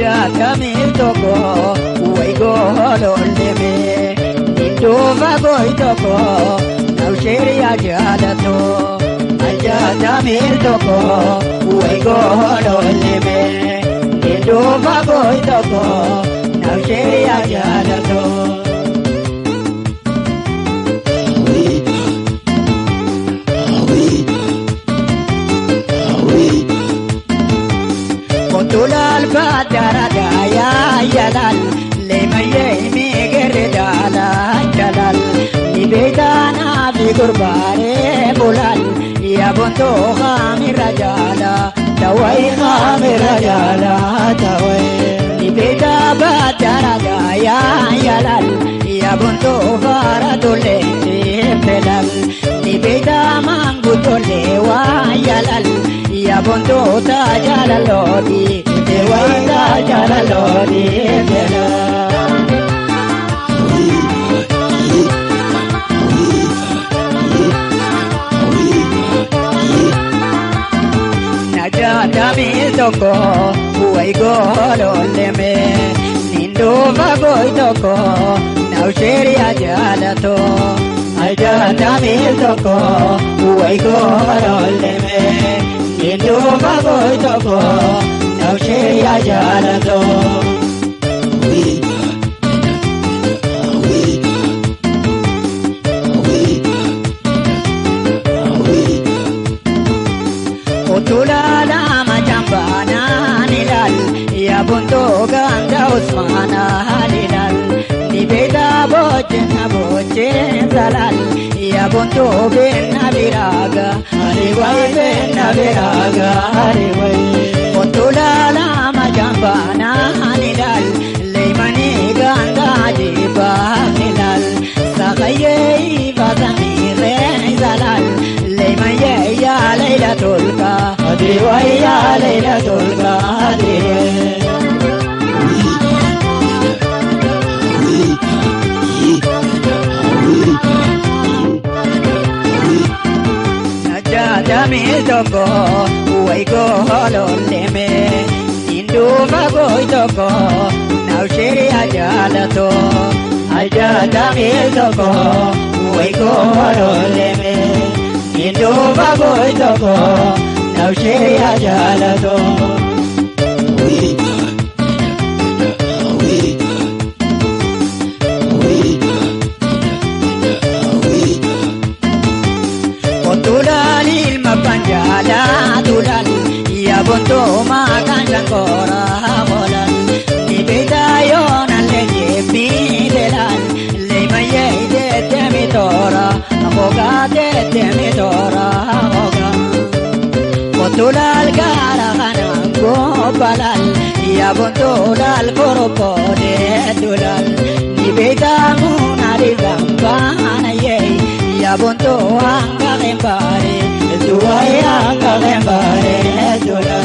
Tamil toko, way go leme. Nindova goy toko, now sheria jalato. Aja Tamil toko, way go leme. Nindova goy toko, now sheria jalato. Tulal badarada ya yalal lema yemi gerdala jalal libedana bi gurbare bulal ya bondo khamira jala tawai khamira jala tawai libeda badarada ya yalal ya bondo faradule belal libeda mangutole wa yalal ya bondo ta jalalodi dewanda jalalodi bela najada mi toko uai golo leme nindo vago toko now sheria jalato najada mi toko uai golo leme nindo vago toko now sheria jalato. Otulala majambana nilal ya bunto ganda usmana halilal nibeda bochen zalal ya bunto benna biraga hariwai benna biraga hariwai otulala majambana nilal leimani ganda jiba nilal sagaye bazamire zalal leimaya ya laylatul qadri wa ya laylatul qadri najada mi toko uai go leme nindo vago toko now sheria jalato najada mi toko uai go leme nindo vago toko now sheria jalato. Tulal ilma panjala tulal ya bonto makan jangkora bolal ni bedayo nalle jepi delal le maye de temitora hoga de temitora hoga tulal gara kana go balal ya bonto lal koropo de tulal ni bedamu nari gambana ye ya bonto anga gembare tuwa anga gembare tuwa